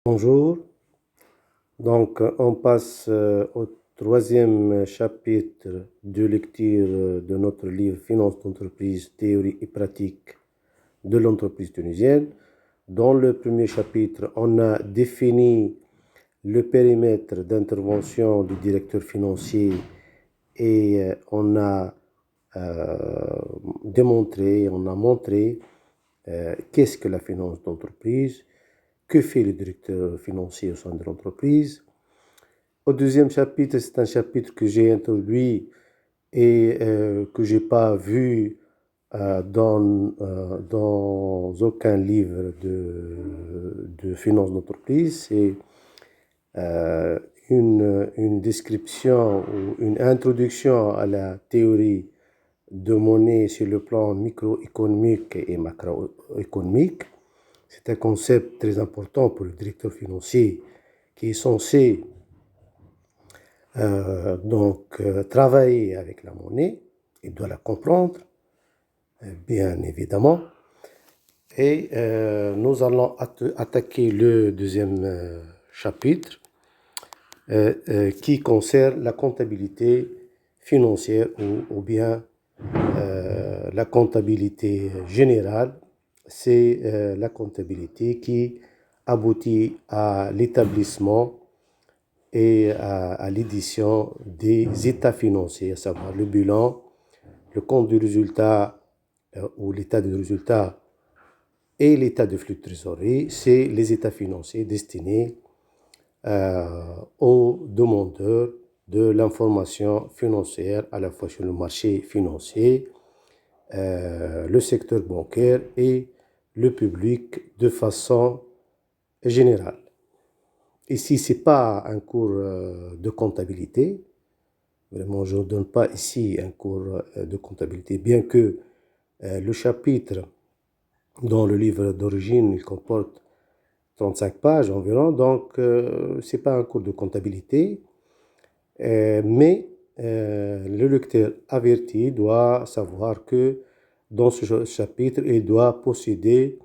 Bonjour, on passe au troisième chapitre de lecture de notre livre Finance d'entreprise, théorie et pratique de l'entreprise tunisienne. Dans le premier chapitre, on a défini le périmètre d'intervention du directeur financier et on a montré qu'est-ce que la finance d'entreprise, que fait le directeur financier au sein de l'entreprise. Au deuxième chapitre, c'est un chapitre que j'ai introduit et que je n'ai pas vu dans aucun livre de finance d'entreprise. C'est euh, une description ou une introduction à la théorie de monnaie sur le plan microéconomique et macroéconomique. C'est un concept très important pour le directeur financier qui est censé travailler avec la monnaie. Il doit la comprendre, bien évidemment. Et nous allons attaquer le deuxième chapitre qui concerne la comptabilité financière ou bien la comptabilité générale. C'est la comptabilité qui aboutit à l'établissement et à l'édition des états financiers, à savoir le bilan, le compte du résultat ou l'état de résultat et l'état de flux de trésorerie. C'est les états financiers destinés aux demandeurs de l'information financière, à la fois sur le marché financier, le secteur bancaire et le public de façon générale. Ici, ce n'est pas un cours de comptabilité. Vraiment, je ne donne pas ici un cours de comptabilité, bien que le chapitre dans le livre d'origine, il comporte 35 pages environ, donc ce n'est pas un cours de comptabilité, mais le lecteur averti doit savoir que dans ce chapitre, il doit posséder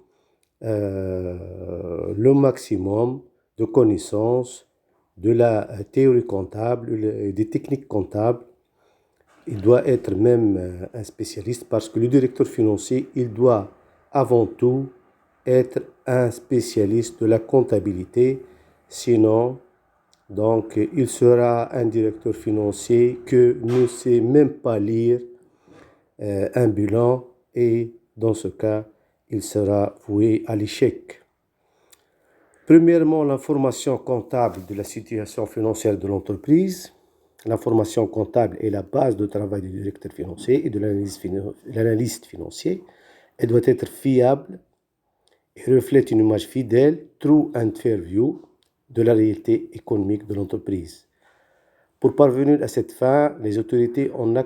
le maximum de connaissances de la théorie comptable et des techniques comptables. Il doit être même un spécialiste parce que le directeur financier, il doit avant tout être un spécialiste de la comptabilité. Sinon, donc, il sera un directeur financier que ne sait même pas lire un bilan et dans ce cas, il sera voué à l'échec. Premièrement, l'information comptable de la situation financière de l'entreprise. L'information comptable est la base de travail du directeur financier et de l'analyste financier. Elle doit être fiable et reflète une image fidèle, true and fair view, de la réalité économique de l'entreprise. Pour parvenir à cette fin, les autorités ont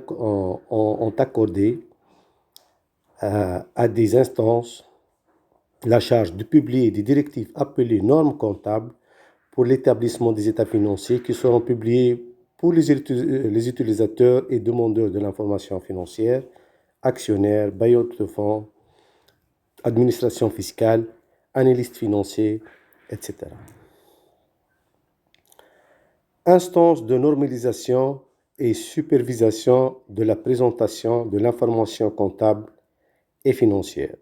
accordé à des instances la charge de publier des directives appelées normes comptables pour l'établissement des états financiers qui seront publiés pour les utilisateurs et demandeurs de l'information financière, actionnaires, bailleurs de fonds, administration fiscale, analystes financiers, etc. Instance de normalisation et supervision de la présentation de l'information comptable et financière.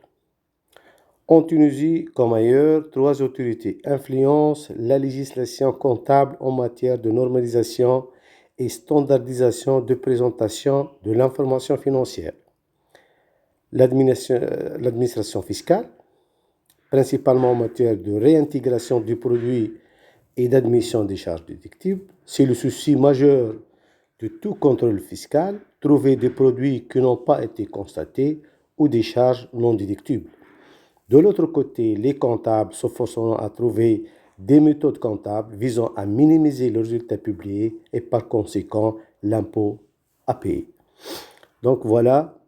En Tunisie, comme ailleurs, 3 autorités influencent la législation comptable en matière de normalisation et standardisation de présentation de l'information financière. L'administration fiscale, principalement en matière de réintégration du produit et d'admission des charges déductibles. C'est le souci majeur de tout contrôle fiscal, trouver des produits qui n'ont pas été constatés ou des charges non déductibles. De l'autre côté, les comptables s'efforceront à trouver des méthodes comptables visant à minimiser le résultat publié et par conséquent l'impôt à payer. Donc voilà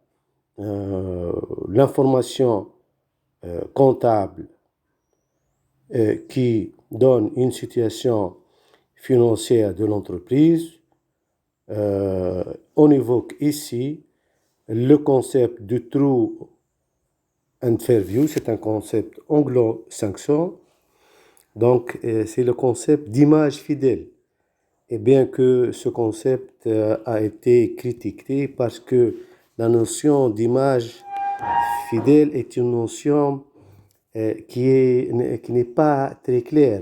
l'information comptable qui donne une situation financière de l'entreprise. On évoque ici le concept de true and fair view, c'est un concept anglo-saxon. Donc, c'est le concept d'image fidèle. Et bien que ce concept a été critiqué parce que la notion d'image fidèle est une notion qui n'est pas très claire.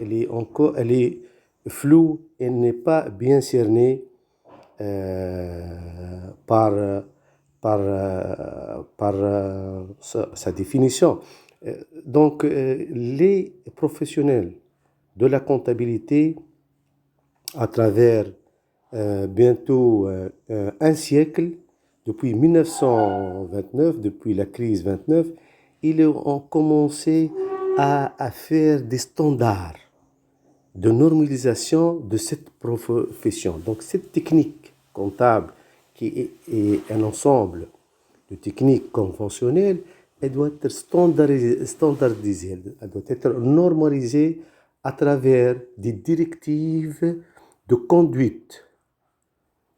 Elle est floue, elle n'est pas bien cernée par, sa définition. Donc, les professionnels de la comptabilité, à travers bientôt un siècle, depuis 1929, depuis la crise 29, ils ont commencé à faire des standards de normalisation de cette profession. Donc cette technique comptable, est un ensemble de techniques conventionnelles, elle doit être standardisée, elle doit être normalisée à travers des directives de conduite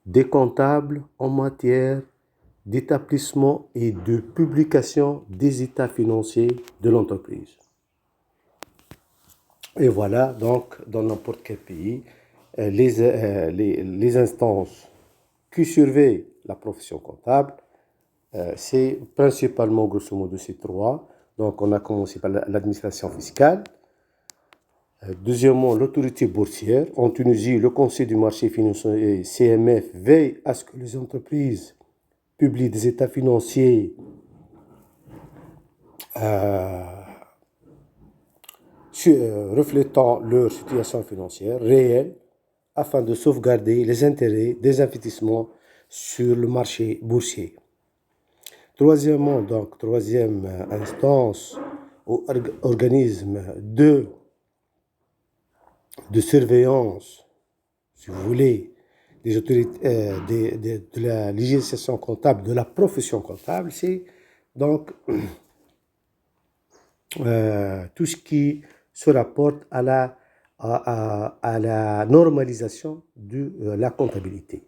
des comptables en matière d'établissement et de publication des états financiers de l'entreprise. Et voilà, donc, dans n'importe quel pays, les instances qui surveillent la profession comptable, c'est principalement, grosso modo, ces trois. Donc, on a commencé par l'administration fiscale. Deuxièmement, l'autorité boursière. En Tunisie, le Conseil du marché financier, CMF, veille à ce que les entreprises publient des états financiers reflétant leur situation financière réelle afin de sauvegarder les intérêts des investissements sur le marché boursier. Troisièmement, donc, troisième instance ou organisme de surveillance, si vous voulez, des autorités, de la législation comptable, de la profession comptable, c'est donc tout ce qui se rapporte à la normalisation de la comptabilité.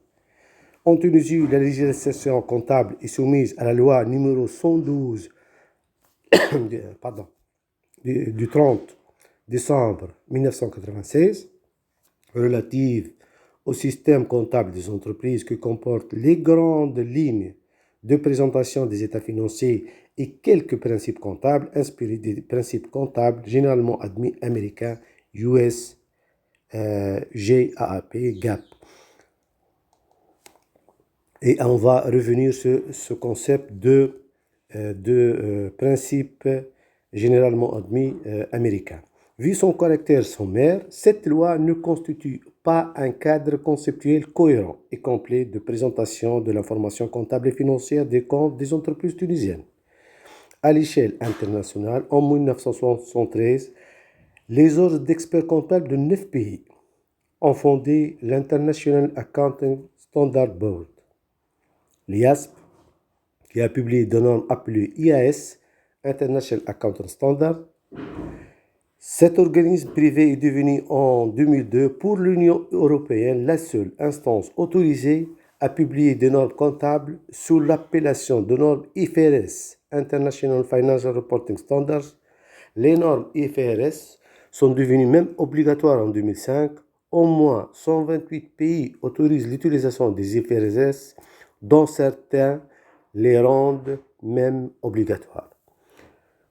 En Tunisie, la législation comptable est soumise à la loi numéro 112 du 30 décembre 1996 relative au système comptable des entreprises qui comporte les grandes lignes de présentation des états financiers et quelques principes comptables inspirés des principes comptables généralement admis américains, US, GAAP, GAAP. Et on va revenir sur ce concept de principe généralement admis américain. Vu son caractère sommaire, cette loi ne constitue pas un cadre conceptuel cohérent et complet de présentation de l'information comptable et financière des comptes des entreprises tunisiennes. À l'échelle internationale, en 1973, les ordres d'experts comptables de 9 pays ont fondé l'International Accounting Standard Board, l'IASP, qui a publié des normes appelées IAS, International Accounting Standard. Cet organisme privé est devenu en 2002 pour l'Union européenne la seule instance autorisée à publier des normes comptables sous l'appellation de normes IFRS, International Financial Reporting Standards. Les normes IFRS sont devenues même obligatoires en 2005. Au moins 128 pays autorisent l'utilisation des IFRS, dont certains les rendent même obligatoires.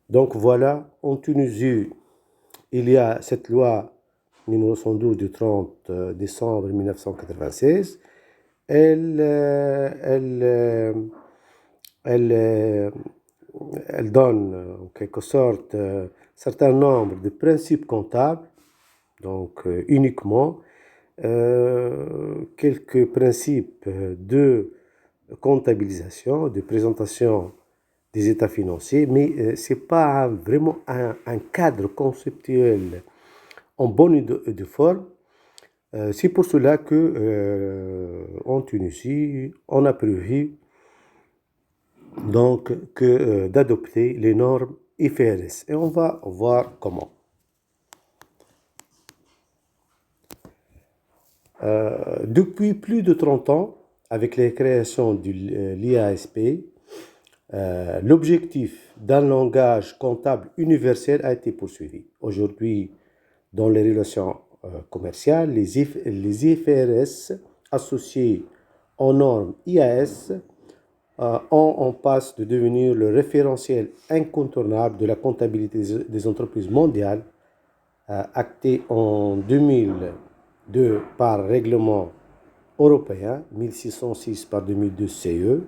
Donc voilà, en Tunisie, il y a cette loi numéro 112 du 30 décembre 1996. Elle donne en quelque sorte un certain nombre de principes comptables, donc uniquement quelques principes de comptabilisation, de présentation des états financiers, mais ce n'est pas vraiment un cadre conceptuel en bonne et de forme. C'est pour cela que en Tunisie, on a prévu donc d'adopter les normes IFRS. Et on va voir comment. Depuis plus de 30 ans, avec la création de l'IASP, l'objectif d'un langage comptable universel a été poursuivi. Aujourd'hui, dans les relations commerciales, les IFRS associés aux normes IAS on passe de devenir le référentiel incontournable de la comptabilité des entreprises mondiales, acté en 2002 par règlement européen 1606 par 2002 CE.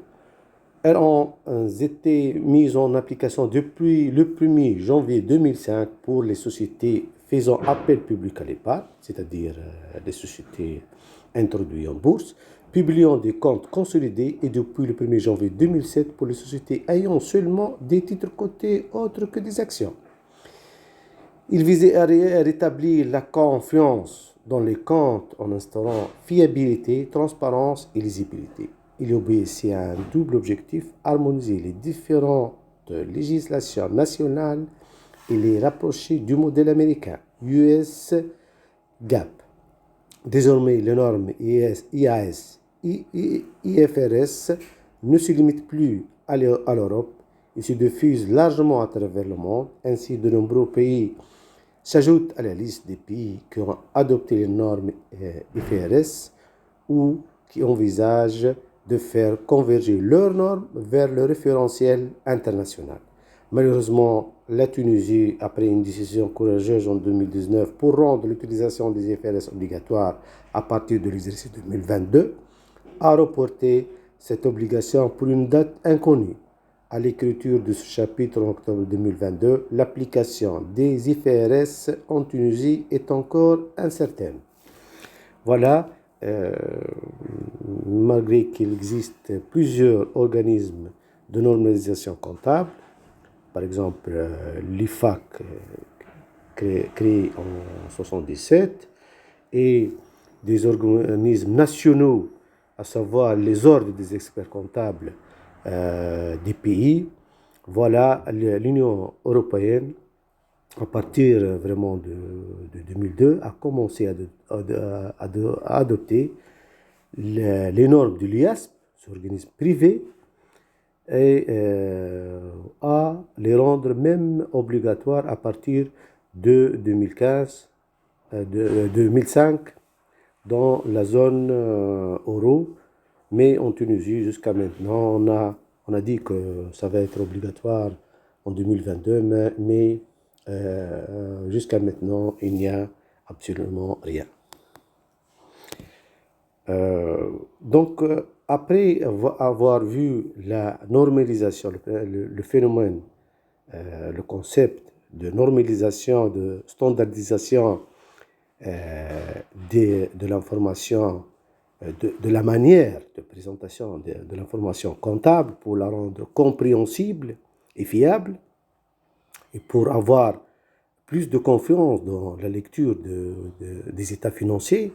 Elles ont été mises en application depuis le 1er janvier 2005 pour les sociétés faisant appel public à l'épargne, c'est-à-dire les sociétés introduites en bourse, publiant des comptes consolidés, et depuis le 1er janvier 2007 pour les sociétés ayant seulement des titres cotés autres que des actions. Il visait à rétablir la confiance dans les comptes en instaurant fiabilité, transparence et lisibilité. Il obéissait à un double objectif: harmoniser les différentes législations nationales et les rapprocher du modèle américain, US GAAP. Désormais, les normes IAS, IFRS ne se limitent plus à l'Europe, ils se diffusent largement à travers le monde. Ainsi, de nombreux pays s'ajoutent à la liste des pays qui ont adopté les normes IFRS ou qui envisagent de faire converger leurs normes vers le référentiel international. Malheureusement, la Tunisie, après une décision courageuse en 2019 pour rendre l'utilisation des IFRS obligatoire à partir de l'exercice 2022, a reporté cette obligation pour une date inconnue. À l'écriture de ce chapitre en octobre 2022, l'application des IFRS en Tunisie est encore incertaine. Voilà, malgré qu'il existe plusieurs organismes de normalisation comptable, par exemple l'IFAC créé en 1977 et des organismes nationaux, à savoir les ordres des experts comptables des pays. Voilà, l'Union européenne, à partir vraiment de 2002, a commencé à adopter les normes de l'IASP, ce organisme privé, et à les rendre même obligatoires à partir de 2005 dans la zone euro. Mais en Tunisie, jusqu'à maintenant, on a dit que ça va être obligatoire en 2022, mais jusqu'à maintenant, il n'y a absolument rien. Donc, après avoir vu la normalisation, le phénomène, le concept de normalisation, de standardisation de l'information, de la manière de présentation de l'information comptable pour la rendre compréhensible et fiable, et pour avoir plus de confiance dans la lecture des états financiers,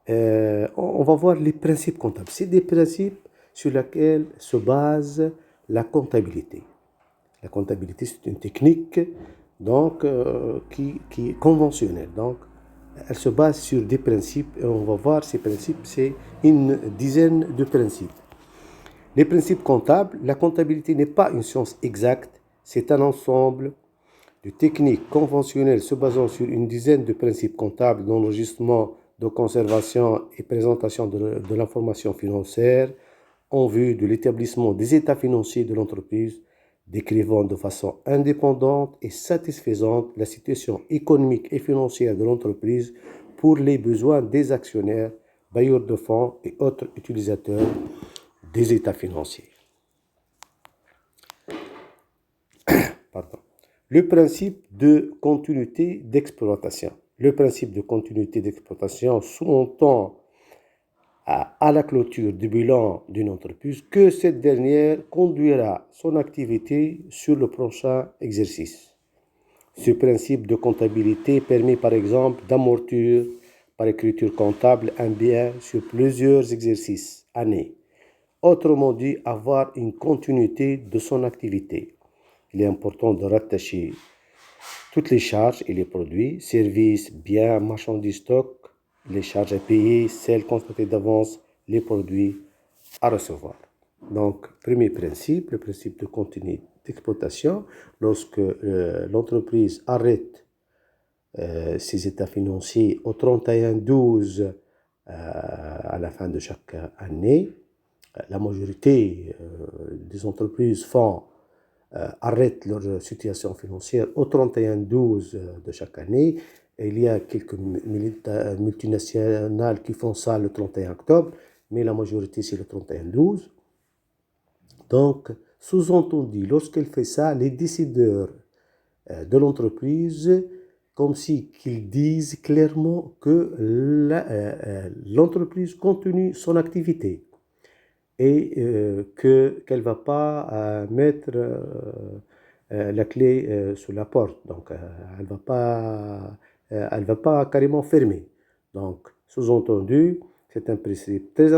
on va voir les principes comptables. C'est des principes sur lesquels se base la comptabilité. La comptabilité, c'est une technique donc, qui est conventionnelle. Donc, elle se base sur des principes, et on va voir ces principes, c'est une dizaine de principes. Les principes comptables: la comptabilité n'est pas une science exacte, c'est un ensemble de techniques conventionnelles se basant sur une dizaine de principes comptables d'enregistrement, de conservation et présentation de l'information financière en vue de l'établissement des états financiers de l'entreprise, décrivant de façon indépendante et satisfaisante la situation économique et financière de l'entreprise pour les besoins des actionnaires, bailleurs de fonds et autres utilisateurs des états financiers. Pardon. Le principe de continuité d'exploitation. Le principe de continuité d'exploitation sous-entend à la clôture du bilan d'une entreprise que cette dernière conduira son activité sur le prochain exercice. Ce principe de comptabilité permet par exemple d'amortir par écriture comptable un bien sur plusieurs exercices, années. Autrement dit, avoir une continuité de son activité. Il est important de rattacher toutes les charges et les produits, services, biens, marchandises, stocks, les charges à payer, celles constatées d'avance, les produits à recevoir. Donc, premier principe, le principe de continuité d'exploitation. Lorsque l'entreprise arrête ses états financiers au 31/12 à la fin de chaque année. La majorité des entreprises arrêtent leur situation financière au 31/12 de chaque année. Et il y a quelques multinationales qui font ça le 31 octobre, mais la majorité c'est le 31/12. Donc, sous-entendu, lorsqu'elle fait ça, les décideurs de l'entreprise, comme si qu'ils disent clairement que l'entreprise continue son activité et qu'elle ne va pas mettre la clé sous la porte. Donc, elle va pas carrément fermer. Donc, sous-entendu, c'est un principe très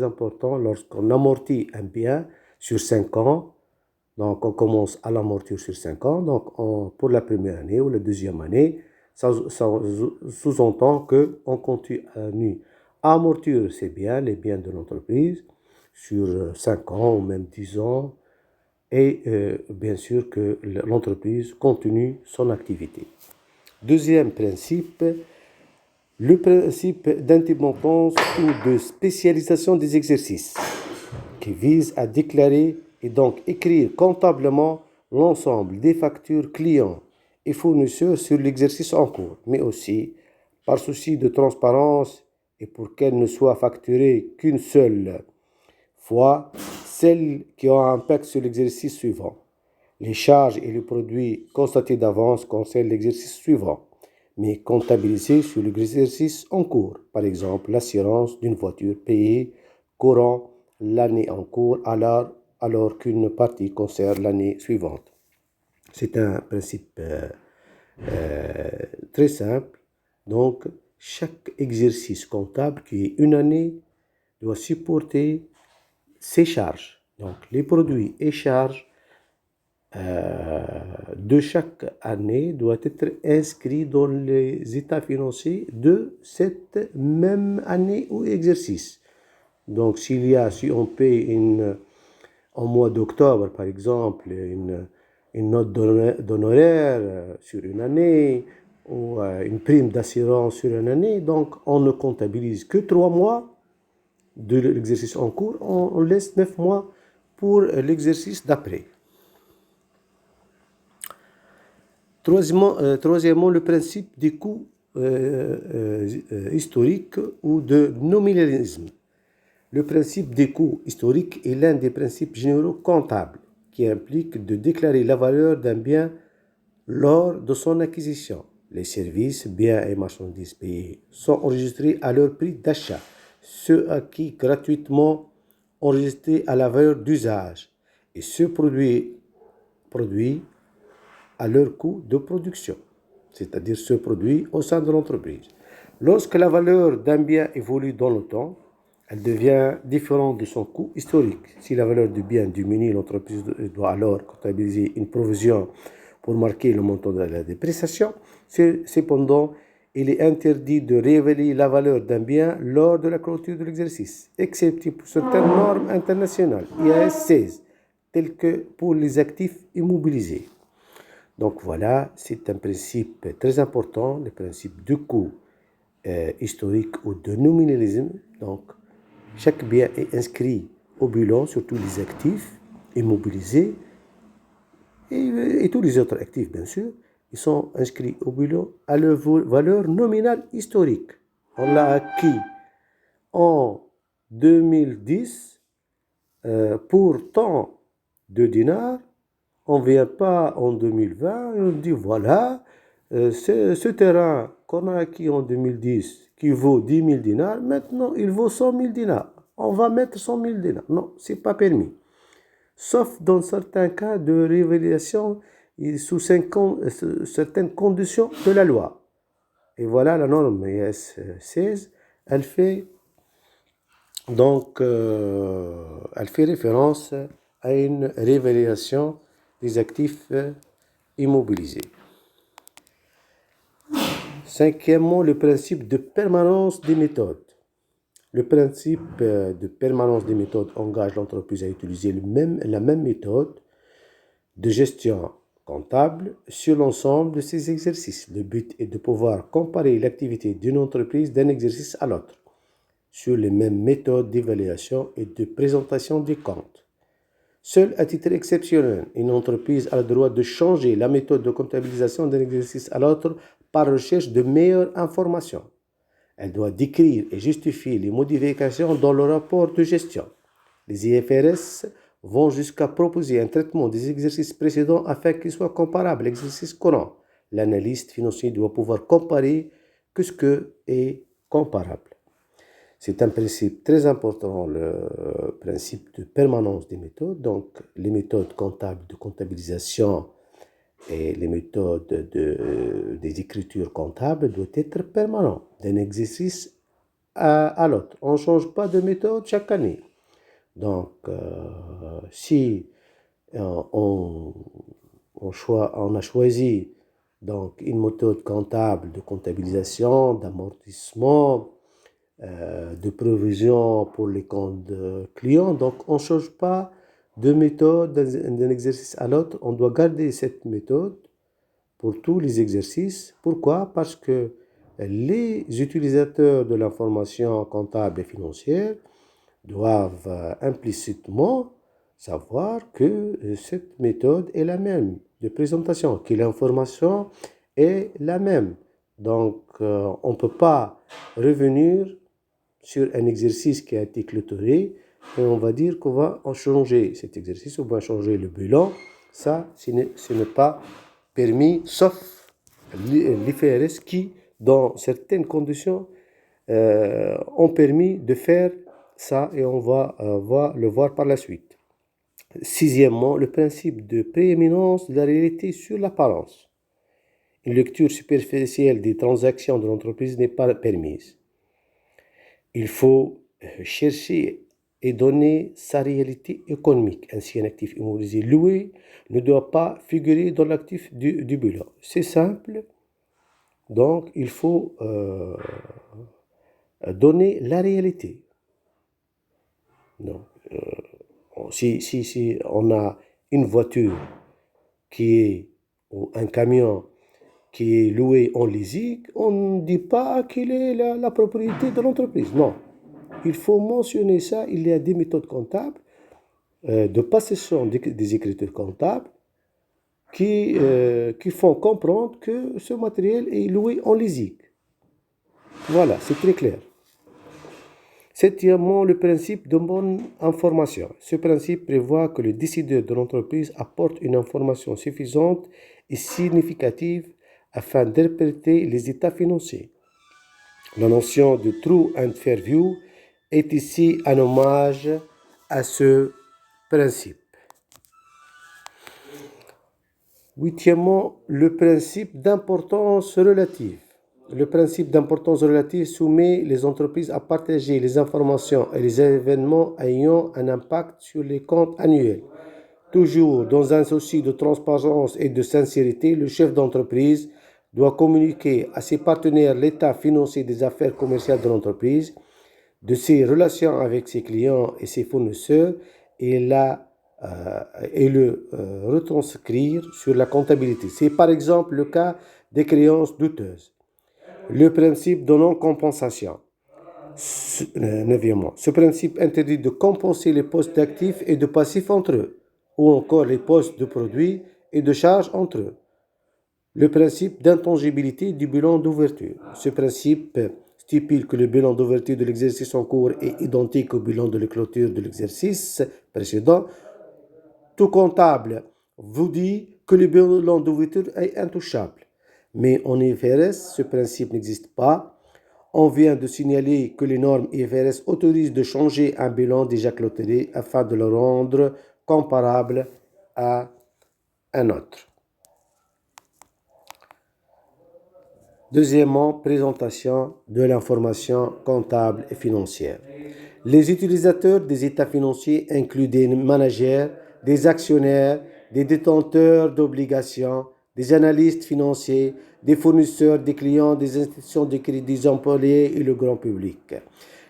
important lorsqu'on amortit un bien sur 5 ans. Donc, on commence à l'amortir sur 5 ans. Donc, pour la première année ou la deuxième année, ça sous-entend qu'on continue à amortir ces biens, les biens de l'entreprise, sur 5 ans ou même 10 ans. Et bien sûr que l'entreprise continue son activité. Deuxième principe, le principe d'indépendance ou de spécialisation des exercices, qui vise à déclarer et donc écrire comptablement l'ensemble des factures clients et fournisseurs sur l'exercice en cours, mais aussi, par souci de transparence et pour qu'elles ne soient facturées qu'une seule fois, celles qui ont un impact sur l'exercice suivant. Les charges et les produits constatés d'avance concernent l'exercice suivant, mais comptabilisés sur l'exercice en cours. Par exemple, l'assurance d'une voiture payée courant l'année en cours alors qu'une partie concerne l'année suivante. C'est un principe très simple. Donc, chaque exercice comptable qui est une année doit supporter ses charges. Donc, les produits et charges de chaque année doivent être inscrits dans les états financiers de cette même année ou exercice. Donc, si on paye en mois d'octobre, par exemple, une note d'honoraire sur une année ou une prime d'assurance sur une année, donc on ne comptabilise que 3 mois de l'exercice en cours, on laisse 9 mois pour l'exercice d'après. Troisièmement, le principe des coûts historiques ou de nominalisme. Le principe des coûts historiques est l'un des principes généraux comptables qui implique de déclarer la valeur d'un bien lors de son acquisition. Les services, biens et marchandises payés sont enregistrés à leur prix d'achat, ceux acquis gratuitement enregistrés à la valeur d'usage et ceux produits à leur coût de production, c'est-à-dire ceux produits au sein de l'entreprise. Lorsque la valeur d'un bien évolue dans le temps, elle devient différente de son coût historique. Si la valeur du bien diminue, l'entreprise doit alors comptabiliser une provision pour marquer le montant de la dépréciation. Cependant, il est interdit de révéler la valeur d'un bien lors de la clôture de l'exercice, excepté pour certaines normes internationales, IAS 16, telles que pour les actifs immobilisés. Donc voilà, c'est un principe très important, le principe du coût historique ou de nominalisme. Donc, chaque bien est inscrit au bilan, surtout les actifs immobilisés et tous les autres actifs, bien sûr. Ils sont inscrits au bilan à leur valeur nominale historique. On l'a acquis en 2010 pour tant de dinars. On ne vient pas en 2020 et on dit voilà, ce terrain qu'on a acquis en 2010 qui vaut 10 000 dinars, maintenant il vaut 100 000 dinars. On va mettre 100 000 dinars. Non, ce n'est pas permis. Sauf dans certains cas de révélation et sous certaines conditions de la loi. Et voilà la norme IAS 16, elle fait référence à une révélation des actifs immobilisés. Cinquièmement, le principe de permanence des méthodes. Le principe de permanence des méthodes engage l'entreprise à utiliser la même méthode de gestion comptable sur l'ensemble de ces exercices. Le but est de pouvoir comparer l'activité d'une entreprise d'un exercice à l'autre sur les mêmes méthodes d'évaluation et de présentation des comptes. Seul à titre exceptionnel, une entreprise a le droit de changer la méthode de comptabilisation d'un exercice à l'autre par recherche de meilleures informations. Elle doit décrire et justifier les modifications dans le rapport de gestion. Les IFRS vont jusqu'à proposer un traitement des exercices précédents afin qu'ils soient comparables à l'exercice courant. L'analyste financier doit pouvoir comparer que ce que est comparable. C'est un principe très important, le principe de permanence des méthodes. Donc, les méthodes comptables de comptabilisation et les méthodes des écritures comptables doivent être permanentes d'un exercice à l'autre. On ne change pas de méthode chaque année. Donc, si on a choisi donc, une méthode comptable de comptabilisation, d'amortissement, de provision pour les comptes clients. Donc, on ne change pas de méthode d'un exercice à l'autre. On doit garder cette méthode pour tous les exercices. Pourquoi? Parce que les utilisateurs de l'information comptable et financière doivent implicitement savoir que cette méthode est la même de présentation, que l'information est la même. Donc, on ne peut pas revenir sur un exercice qui a été clôturé et on va dire qu'on va en changer cet exercice, on va changer le bilan. Ça, ce n'est pas permis, sauf l'IFRS qui, dans certaines conditions, ont permis de faire ça et on va le voir par la suite. Sixièmement, le principe de prééminence de la réalité sur l'apparence. Une lecture superficielle des transactions de l'entreprise n'est pas permise. Il faut chercher et donner sa réalité économique. Ainsi, un actif immobilisé loué ne doit pas figurer dans l'actif du bilan. C'est simple. Donc, il faut donner la réalité. Donc, si on a une voiture ou un camion qui est loué en leasing, on ne dit pas qu'il est la propriété de l'entreprise. Non. Il faut mentionner ça. Il y a des méthodes comptables de possession des écritures comptables qui font comprendre que ce matériel est loué en leasing. Voilà, c'est très clair. Septièmement, le principe de bonne information. Ce principe prévoit que le décideur de l'entreprise apporte une information suffisante et significative afin d'interpréter les états financiers. La notion de true and fair view est ici un hommage à ce principe. Huitièmement, le principe d'importance relative. Le principe d'importance relative soumet les entreprises à partager les informations et les événements ayant un impact sur les comptes annuels. Toujours dans un souci de transparence et de sincérité, le chef d'entreprise doit communiquer à ses partenaires l'état financier des affaires commerciales de l'entreprise, de ses relations avec ses clients et ses fournisseurs et le retranscrire sur la comptabilité. C'est par exemple le cas des créances douteuses. Le principe de non-compensation. Neuvièmement, ce principe interdit de compenser les postes d'actifs et de passifs entre eux, ou encore les postes de produits et de charges entre eux. Le principe d'intangibilité du bilan d'ouverture. Ce principe stipule que le bilan d'ouverture de l'exercice en cours est identique au bilan de la clôture de l'exercice précédent. Tout comptable vous dit que le bilan d'ouverture est intouchable. Mais en IFRS, ce principe n'existe pas. On vient de signaler que les normes IFRS autorisent de changer un bilan déjà clôturé afin de le rendre comparable à un autre. Deuxièmement, présentation de l'information comptable et financière. Les utilisateurs des états financiers incluent des managers, des actionnaires, des détenteurs d'obligations, des analystes financiers, des fournisseurs, des clients, des institutions de crédit, des employés et le grand public.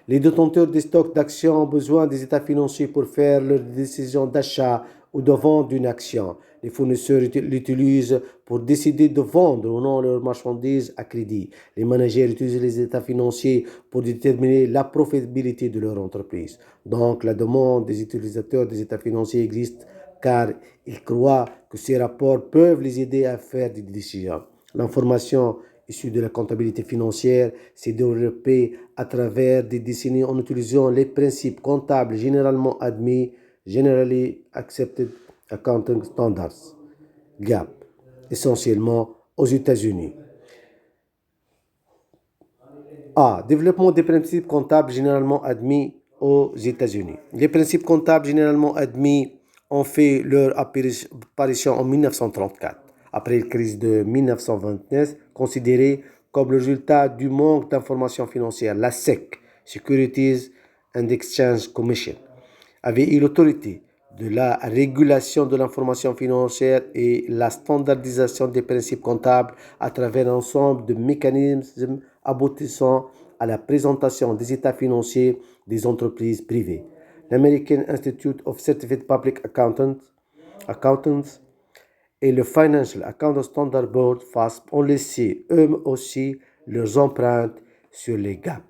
Les détenteurs des stocks d'actions ont besoin des états financiers pour faire leurs décisions d'achat ou de vente d'une action. Les fournisseurs l'utilisent pour décider de vendre ou non leurs marchandises à crédit. Les managers utilisent les états financiers pour déterminer la profitabilité de leur entreprise. Donc, la demande des utilisateurs des états financiers existe car ils croient que ces rapports peuvent les aider à faire des décisions. L'information issue de la comptabilité financière s'est développée à travers des décennies en utilisant les principes comptables généralement admis, Generally Accepted Accounting Standards, GAAP, essentiellement aux États-Unis. A. Développement des principes comptables généralement admis aux États-Unis. Les principes comptables généralement admis ont fait leur apparition en 1934, après la crise de 1929, considérée comme le résultat du manque d'informations financières. La SEC, Securities and Exchange Commission, avait eu l'autorité de la régulation de l'information financière et la standardisation des principes comptables à travers un ensemble de mécanismes aboutissant à la présentation des états financiers des entreprises privées. L'American Institute of Certified Public Accountants et le Financial Accounting Standard Board, FASB, ont laissé eux aussi leurs empreintes sur les GAAP.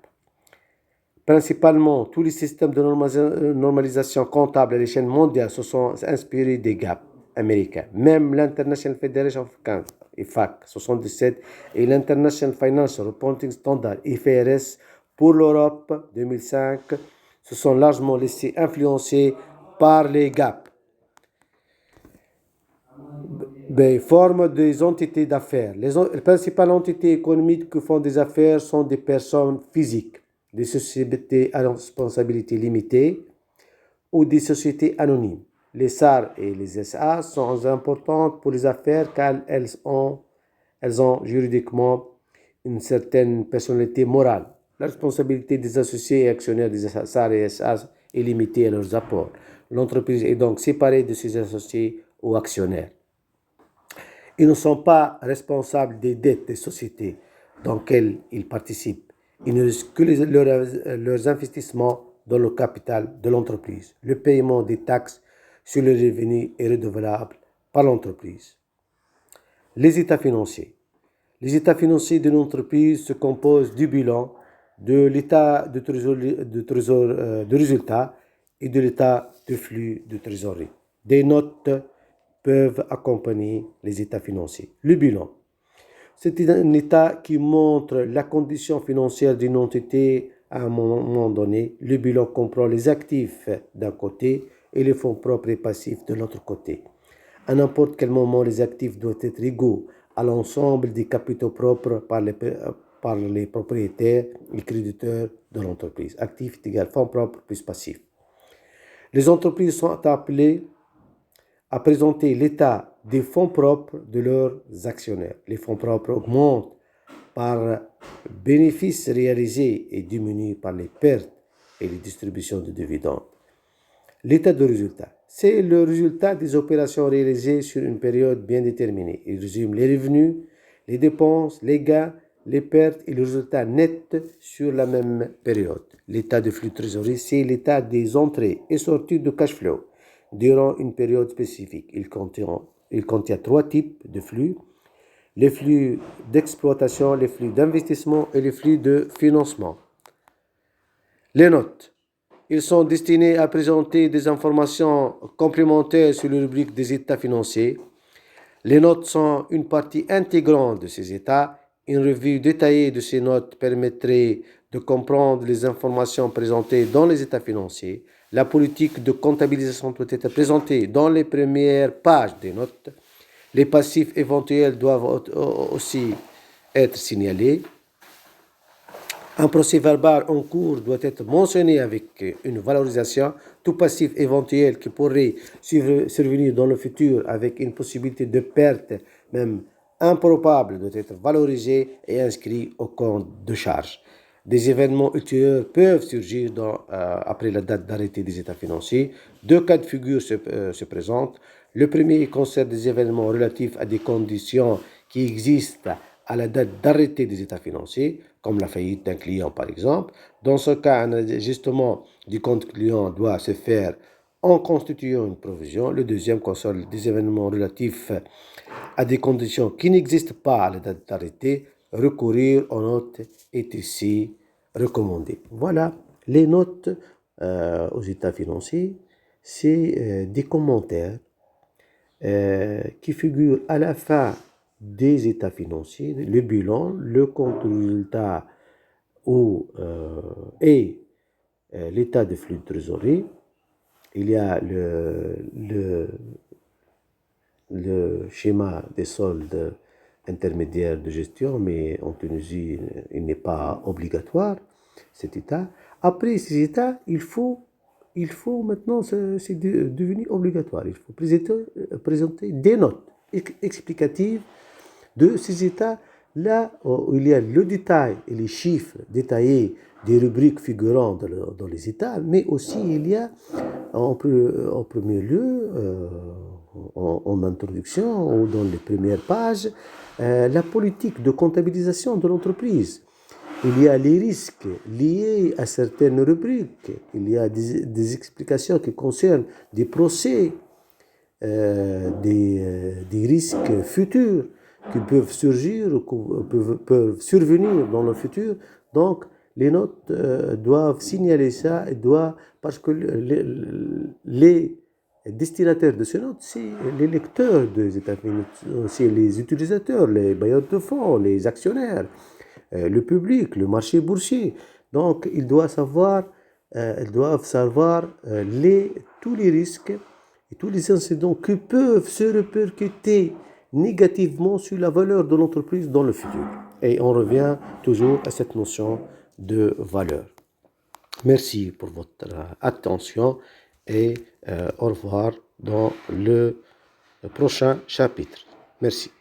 Principalement, tous les systèmes de normalisation comptable à l'échelle mondiale se sont inspirés des GAAP américains. Même l'International Federation of Accounting, IFAC 77, et l'International Financial Reporting Standard, IFRS, pour l'Europe 2005, se sont largement laissés influencer par les GAAP. Forme des entités d'affaires. Les principales entités économiques qui font des affaires sont des personnes physiques, des sociétés à responsabilité limitée ou des sociétés anonymes. Les SAR et les SA sont importantes pour les affaires car elles ont juridiquement une certaine personnalité morale. La responsabilité des associés et actionnaires des SAR et SA est limitée à leurs apports. L'entreprise est donc séparée de ses associés ou actionnaires. Ils ne sont pas responsables des dettes des sociétés dans lesquelles ils participent. Ils ne risquent que leurs investissements dans le capital de l'entreprise. Le paiement des taxes sur les revenus est redevable par l'entreprise. Les états financiers. Les états financiers d'une entreprise se composent du bilan, de l'état de résultat et de l'état de flux de trésorerie. Des notes peuvent accompagner les états financiers. Le bilan. C'est un état qui montre la condition financière d'une entité à un moment donné. Le bilan comprend les actifs d'un côté et les fonds propres et passifs de l'autre côté. À n'importe quel moment, les actifs doivent être égaux à l'ensemble des capitaux propres par les propriétaires et créditeurs de l'entreprise. Actifs égale fonds propres plus passifs. Les entreprises sont appelées à présenter l'état des fonds propres de leurs actionnaires. Les fonds propres augmentent par bénéfices réalisés et diminuent par les pertes et les distributions de dividendes. L'état de résultat, c'est le résultat des opérations réalisées sur une période bien déterminée. Il résume les revenus, les dépenses, les gains, les pertes et le résultat net sur la même période. L'état de flux de trésorerie, c'est l'état des entrées et sorties de cash flow durant une période spécifique. Il contient 3 types de flux: les flux d'exploitation, les flux d'investissement et les flux de financement. Les notes. Ils sont destinés à présenter des informations complémentaires sur le rubrique des états financiers. Les notes sont une partie intégrante de ces états. Une revue détaillée de ces notes permettrait de comprendre les informations présentées dans les états financiers. La politique de comptabilisation peut être présentée dans les premières pages des notes. Les passifs éventuels doivent aussi être signalés. Un procès-verbal en cours doit être mentionné avec une valorisation. Tout passif éventuel qui pourrait survenir dans le futur avec une possibilité de perte, même improbable, doit être valorisé et inscrit au compte de charge. Des événements ultérieurs peuvent surgir après la date d'arrêté des états financiers. 2 cas de figure se présentent. Le premier concerne des événements relatifs à des conditions qui existent à la date d'arrêté des états financiers, comme la faillite d'un client par exemple. Dans ce cas, un ajustement du compte client doit se faire en constituant une provision. Le deuxième concerne des événements relatifs à des conditions qui n'existent pas à la date d'arrêté. Recourir aux notes est ici recommandé. Voilà, les notes aux états financiers, c'est des commentaires qui figurent à la fin des états financiers, le bilan, le compte de résultat et l'état de flux de trésorerie. Il y a le schéma des soldes intermédiaires de gestion, mais en Tunisie, il n'est pas obligatoire, cet état. Après ces états, il faut maintenant, c'est devenu obligatoire, il faut présenter des notes explicatives de ces états, là où il y a le détail et les chiffres détaillés des rubriques figurant dans les états, mais aussi il y a en premier lieu, en introduction ou dans les premières pages, la politique de comptabilisation de l'entreprise. Il y a les risques liés à certaines rubriques. Il y a des explications qui concernent des procès, des risques futurs qui peuvent surgir ou peuvent survenir dans le futur. Donc, les notes doivent signaler ça, parce que les destinataires de ces notes, c'est les lecteurs des états financiers, c'est les utilisateurs, les bailleurs de fonds, les actionnaires, le public, le marché boursier. Donc, ils doivent savoir tous les risques et tous les incidents qui peuvent se répercuter négativement sur la valeur de l'entreprise dans le futur. Et on revient toujours à cette notion de valeur. Merci pour votre attention et au revoir dans le prochain chapitre. Merci.